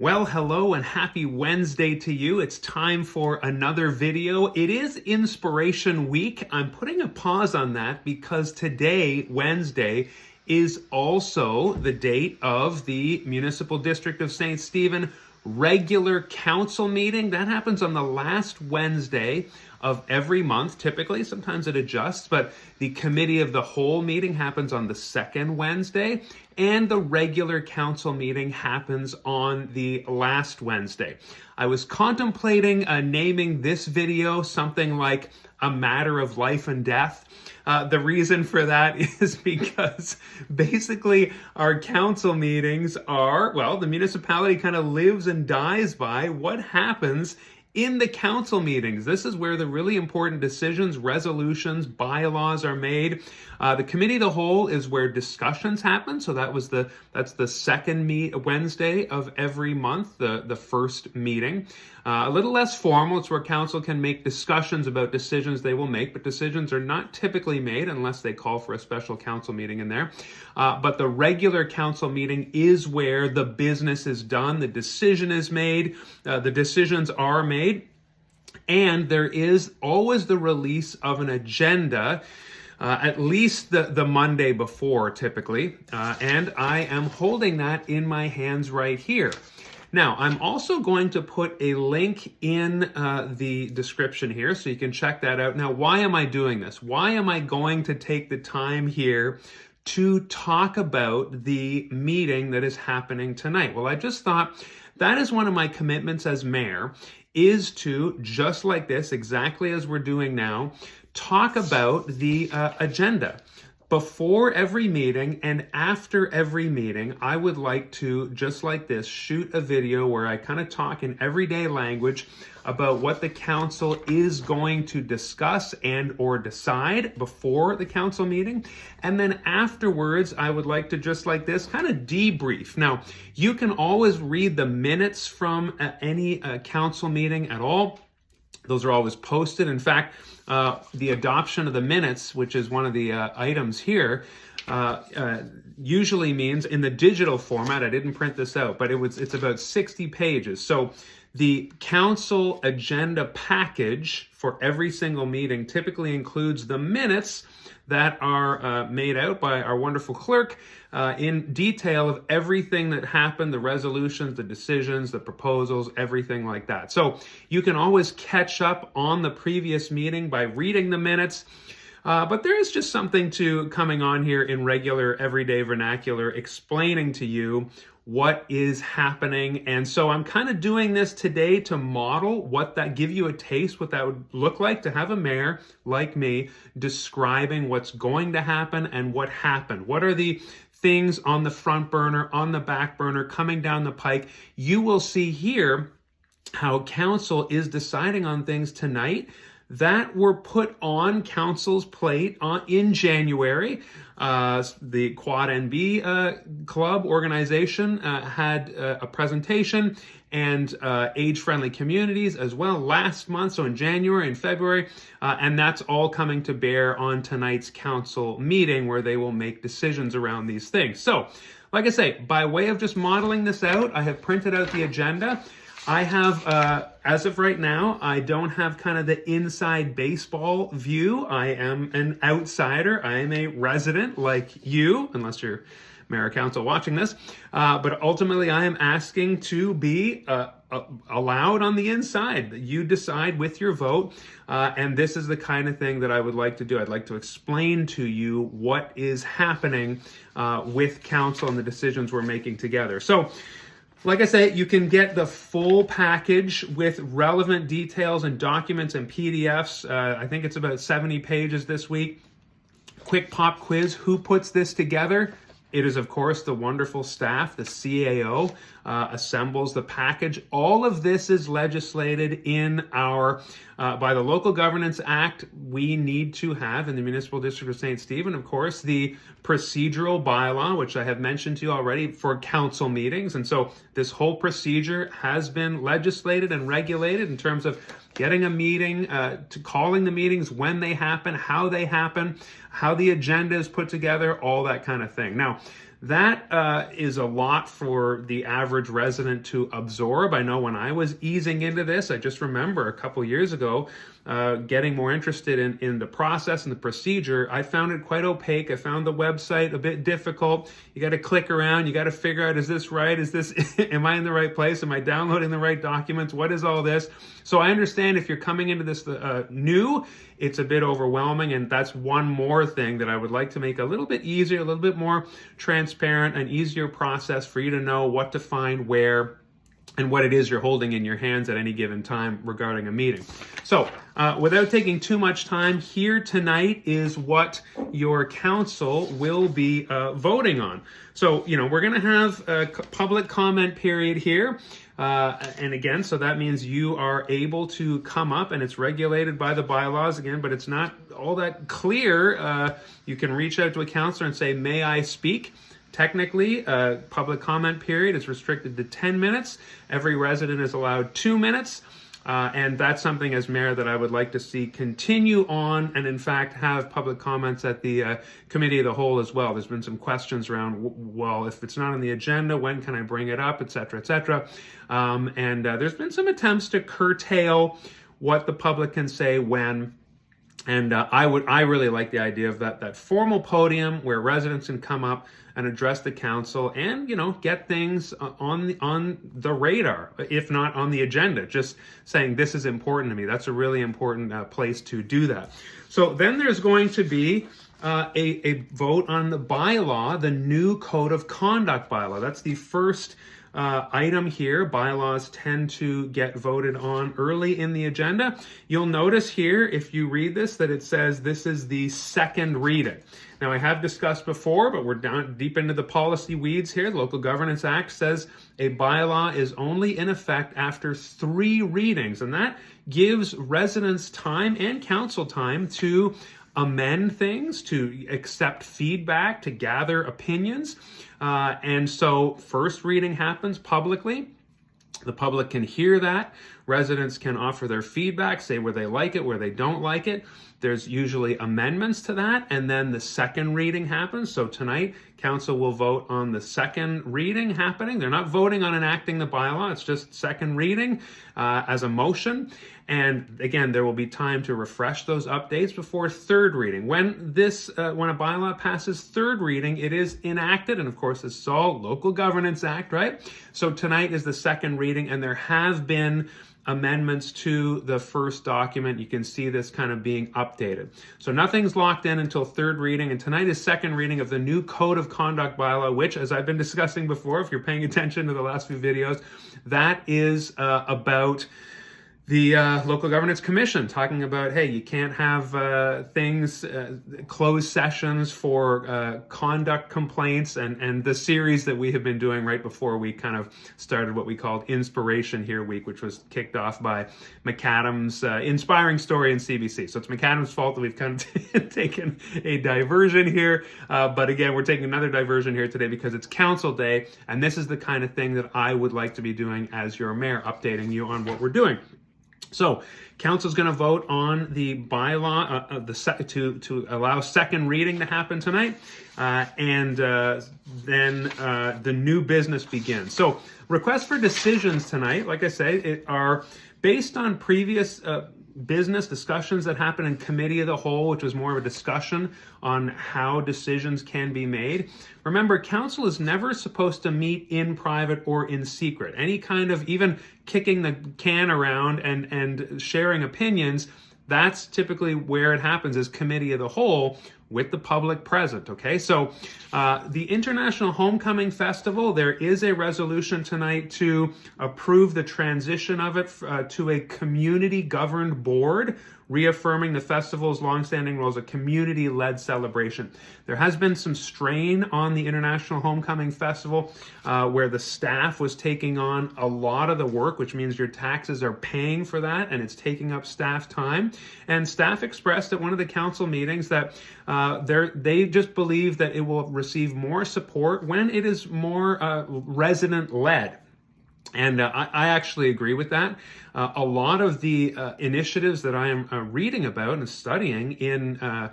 Well, hello and happy Wednesday to you. It's time for another video. It is Inspiration Week. I'm putting a pause on that because today, Wednesday, is also the date of the Municipal District of St. Stephen regular council meeting. That happens on the last Wednesday of every month, typically. Sometimes it adjusts, but the committee of the whole meeting happens on the second Wednesday, and the regular council meeting happens on the last Wednesday. I was contemplating naming this video something like A Matter of Life and Death. The reason for that is because basically our council meetings are, well, the municipality kind of lives and dies by what happens in the council meetings. This is where the really important decisions, resolutions, bylaws are made. The committee of the whole is where discussions happen. So that's the second Wednesday of every month, the first meeting. A little less formal. It's where council can make discussions about decisions they will make, but decisions are not typically made unless they call for a special council meeting in there. But the regular council meeting is where the business is done, the decision is made, the decisions are made, and there is always the release of an agenda at least the Monday before, typically, and I am holding that in my hands right here. Now, I'm also going to put a link in the description here so you can check that out. Now, why am I doing this? Why am I going to take the time here to talk about the meeting that is happening tonight? Well, I just thought that is one of my commitments as mayor, is to, just like this, exactly as we're doing now, talk about the agenda. Before every meeting and after every meeting, I would like to, just like this, shoot a video where I kind of talk in everyday language about what the council is going to discuss and or decide before the council meeting. And then afterwards, I would like to, just like this, kind of debrief. Now, you can always read the minutes from any council meeting at all. Those are always posted. In fact, the adoption of the minutes, which is one of the items here, usually means in the digital format, I didn't print this out, but it's about 60 pages. So the council agenda package for every single meeting typically includes the minutes that are made out by our wonderful clerk in detail of everything that happened, the resolutions, the decisions, the proposals, everything like that. So you can always catch up on the previous meeting by reading the minutes. But there is just something to coming on here in regular, everyday vernacular, explaining to you what is happening. And so I'm kind of doing this today to model give you a taste what that would look like to have a mayor like me describing what's going to happen and what happened. What are the things on the front burner, on the back burner, coming down the pike? You will see here how council is deciding on things tonight that were put on council's plate in January. The Quad NB Club organization had a presentation, and age-friendly communities as well last month, so in January and February, and that's all coming to bear on tonight's council meeting where they will make decisions around these things. So, like I say, by way of just modeling this out, I have printed out the agenda. I have, as of right now, I don't have kind of the inside baseball view. I am an outsider. I am a resident like you, unless you're mayor or council watching this. But ultimately, I am asking to be allowed on the inside. You decide with your vote. And this is the kind of thing that I would like to do. I'd like to explain to you what is happening with council and the decisions we're making together. So, like I say, you can get the full package with relevant details and documents and PDFs. I think it's about 70 pages this week. Quick pop quiz. Who puts this together? It is, of course, the wonderful staff. The CAO assembles the package. All of this is legislated in our, by the Local Governance Act. We need to have in the Municipal District of St. Stephen, of course, the procedural bylaw, which I have mentioned to you already for council meetings. And so this whole procedure has been legislated and regulated in terms of getting a meeting, to calling the meetings, when they happen, how the agenda is put together, all that kind of thing. Now, that is a lot for the average resident to absorb. I know when I was easing into this, I just remember a couple years ago, getting more interested in the process and the procedure, I found it quite opaque. I found the website a bit difficult. You got to click around. You got to figure out, is this right? Is this, am I in the right place? Am I downloading the right documents? What is all this? So I understand if you're coming into this new, it's a bit overwhelming. And that's one more thing that I would like to make a little bit easier, a little bit more transparent, an easier process for you to know what to find where, and what it is you're holding in your hands at any given time regarding a meeting. So without taking too much time, here tonight is what your council will be voting on. So, we're going to have a public comment period here. And again, so that means you are able to come up, and it's regulated by the bylaws again, but it's not all that clear. You can reach out to a councillor and say, may I speak? Technically, public comment period is restricted to 10 minutes. Every resident is allowed 2 minutes. And that's something as mayor that I would like to see continue on, and in fact have public comments at the committee of the whole as well. There's been some questions around, well, if it's not on the agenda, when can I bring it up, et cetera, et cetera. And there's been some attempts to curtail what the public can say when. And I really like the idea of that formal podium where residents can come up and address the council and, get things on the radar, if not on the agenda, just saying this is important to me. That's a really important place to do that. So then there's going to be a vote on the bylaw, the new code of conduct bylaw. That's the first item here. Bylaws tend to get voted on early in the agenda. You'll notice here, if you read this, that it says this is the second reading. Now, I have discussed before, but we're down deep into the policy weeds here. The Local Governance Act says a bylaw is only in effect after 3 readings, and that gives residents time and council time to amend things, to accept feedback, to gather opinions. And so first reading happens publicly. The public can hear that. Residents can offer their feedback, say where they like it, where they don't like it. There's usually amendments to that, and then the second reading happens. So tonight, council will vote on the second reading happening. They're not voting on enacting the bylaw. It's just second reading as a motion. And again, there will be time to refresh those updates before third reading. When a bylaw passes third reading, it is enacted. And of course, this is all Local Governance Act, right? So tonight is the second reading, and there have been amendments to the first document. You can see this kind of being updated. So nothing's locked in until third reading, and tonight is second reading of the new Code of Conduct bylaw, which, as I've been discussing before, if you're paying attention to the last few videos, that is about the Local Governance Commission, talking about, hey, you can't have closed sessions for conduct complaints, and the series that we have been doing right before we kind of started what we called Inspiration Here Week, which was kicked off by McAdam's inspiring story in CBC. So it's McAdam's fault that we've kind of taken a diversion here. But again, we're taking another diversion here today because it's Council Day, and this is the kind of thing that I would like to be doing as your mayor, updating you on what we're doing. So, council's going to vote on the bylaw to allow second reading to happen tonight, and then the new business begins. So, requests for decisions tonight, like I say, are based on previous business discussions that happened in committee of the whole, which was more of a discussion on how decisions can be made. Remember, council is never supposed to meet in private or in secret. Any kind of even kicking the can around and sharing opinions, that's typically where it happens, is committee of the whole with the public present, okay? So the International Homecoming Festival, there is a resolution tonight to approve the transition of it to a community-governed board, reaffirming the festival's longstanding role as a community-led celebration. There has been some strain on the International Homecoming Festival where the staff was taking on a lot of the work, which means your taxes are paying for that, and it's taking up staff time. And staff expressed at one of the council meetings that they just believe that it will receive more support when it is more resident-led. And I actually agree with that. A lot of the initiatives that I am reading about and studying in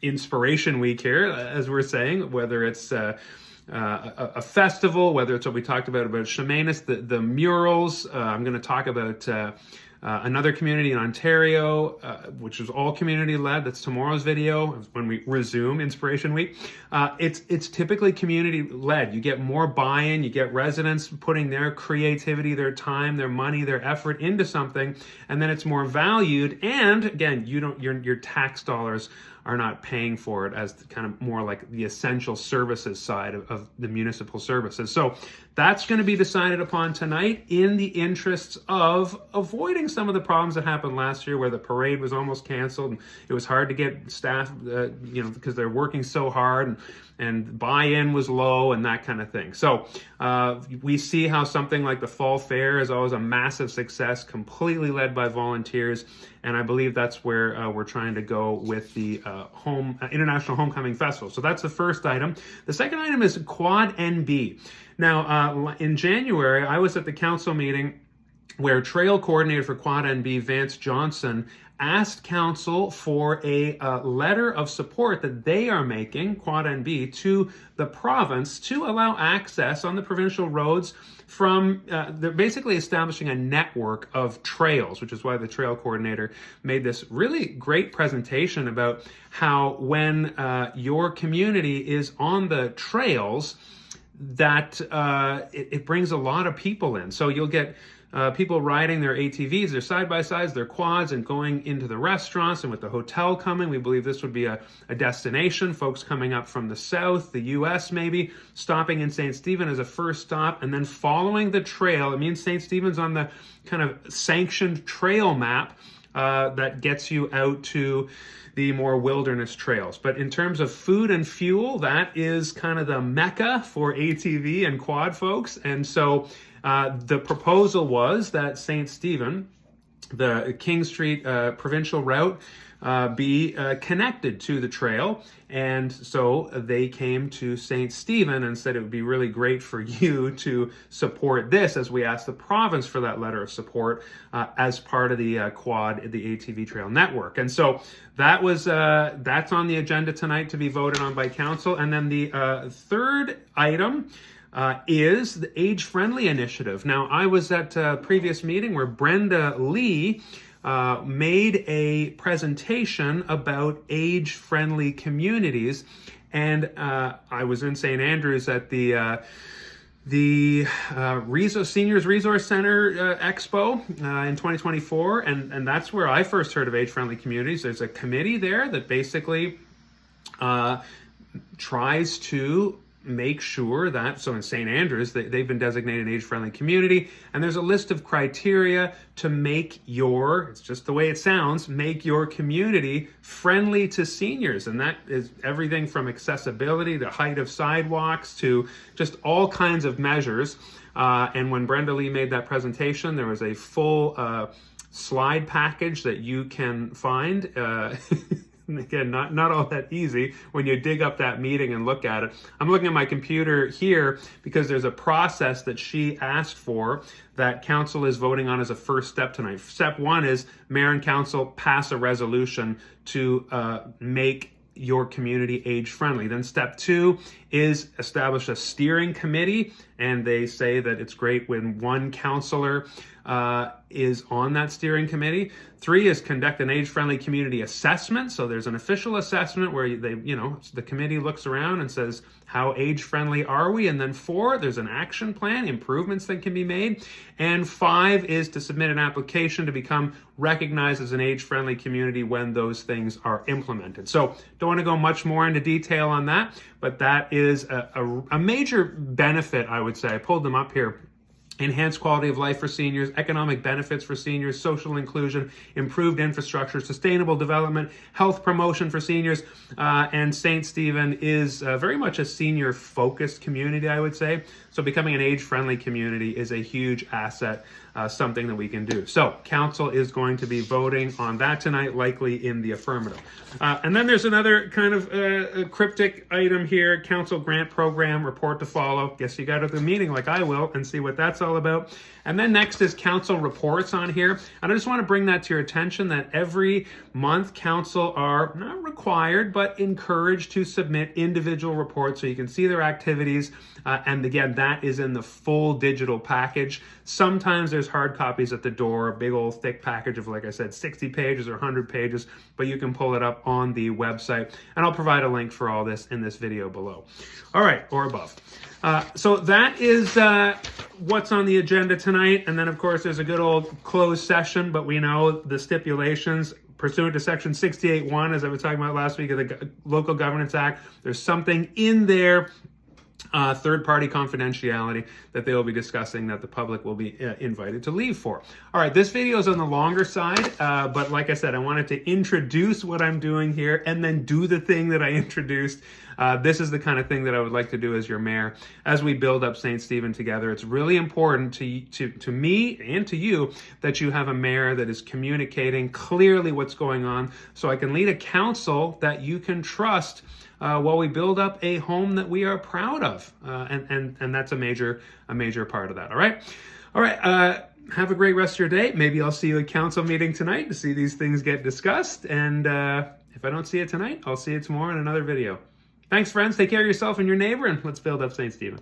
Inspiration Week here, as we're saying, whether it's a festival, whether it's what we talked about Chemainus, the murals. I'm going to talk about another community in Ontario, which is all community-led. That's tomorrow's video when we resume Inspiration Week. It's typically community-led. You get more buy-in. You get residents putting their creativity, their time, their money, their effort into something, and then it's more valued. And again, your tax dollars are not paying for it as kind of more like the essential services side of the municipal services. So that's going to be decided upon tonight in the interests of avoiding some of the problems that happened last year where the parade was almost canceled and it was hard to get staff, because they're working so hard and buy-in was low and that kind of thing. So we see how something like the Fall Fair is always a massive success, completely led by volunteers. And I believe that's where we're trying to go with the International Homecoming Festival. So that's the first item. The second item is Quad NB. Now, in January, I was at the council meeting where Trail Coordinator for Quad NB, Vance Johnson, asked council for a letter of support that they are making, Quad NB, to the province to allow access on the provincial roads from, they're basically establishing a network of trails, which is why the trail coordinator made this really great presentation about how when your community is on the trails, that it brings a lot of people in. So you'll get people riding their ATVs, their side-by-sides, their quads, and going into the restaurants. And with the hotel coming, we believe this would be a destination. Folks coming up from the south, the U.S. maybe, stopping in St. Stephen as a first stop, and then following the trail. It means St. Stephen's on the kind of sanctioned trail map that gets you out to the more wilderness trails. But in terms of food and fuel, that is kind of the mecca for ATV and quad folks. And so the proposal was that St. Stephen, the King Street provincial route, be connected to the trail. And so they came to St. Stephen and said it would be really great for you to support this as we asked the province for that letter of support as part of the quad, the ATV trail network. And so that was that's on the agenda tonight to be voted on by council. And then the third item is the age-friendly initiative. Now, I was at a previous meeting where Brenda Lee made a presentation about age-friendly communities, and I was in St. Andrews at the Seniors Resource Center Expo in 2024, and that's where I first heard of age-friendly communities. There's a committee there that basically tries to make sure that, so in St. Andrews, they've been designated an age-friendly community, and there's a list of criteria to make it's just the way it sounds, make your community friendly to seniors. And that is everything from accessibility to height of sidewalks to just all kinds of measures. And when Brenda Lee made that presentation, there was a full slide package that you can find. Again, not all that easy when you dig up that meeting and look at it. I'm looking at my computer here because there's a process that she asked for that council is voting on as a first step tonight. Step one is mayor and council pass a resolution to make your community age friendly. Then step two is establish a steering committee, and they say that it's great when one councillor is on that steering committee. 3 is conduct an age-friendly community assessment. So there's an official assessment where the committee looks around and says, how age-friendly are we? And then 4, there's an action plan, improvements that can be made. And 5 is to submit an application to become recognized as an age-friendly community when those things are implemented. So don't want to go much more into detail on that, but that is a major benefit, I would say. I pulled them up here. Enhanced quality of life for seniors, economic benefits for seniors, social inclusion, improved infrastructure, sustainable development, health promotion for seniors. And St. Stephen is very much a senior-focused community, I would say. So becoming an age-friendly community is a huge asset, something that we can do. So council is going to be voting on that tonight, likely in the affirmative. And then there's another kind of cryptic item here, council grant program, report to follow. Guess you got to the meeting like I will and see what that's all all about. And then next is council reports on here. And I just want to bring that to your attention that every month council are not required, but encouraged to submit individual reports so you can see their activities. And again, that is in the full digital package. Sometimes there's hard copies at the door, a big old thick package of, like I said, 60 pages or 100 pages, but you can pull it up on the website. And I'll provide a link for all this in this video below. All right, or above. So that is what's on the agenda tonight. And then, of course, there's a good old closed session, but we know the stipulations pursuant to Section 68(1), as I was talking about last week of the Local Governance Act. There's something in there, third-party confidentiality, that they will be discussing that the public will be invited to leave for. All right, this video is on the longer side, but like I said, I wanted to introduce what I'm doing here and then do the thing that I introduced. This is the kind of thing that I would like to do as your mayor as we build up St. Stephen together. It's really important to me and to you that you have a mayor that is communicating clearly what's going on so I can lead a council that you can trust while we build up a home that we are proud of. And that's a major part of that. All right. Have a great rest of your day. Maybe I'll see you at council meeting tonight to see these things get discussed. And if I don't see you tonight, I'll see you tomorrow in another video. Thanks, friends. Take care of yourself and your neighbor, and let's build up St. Stephen.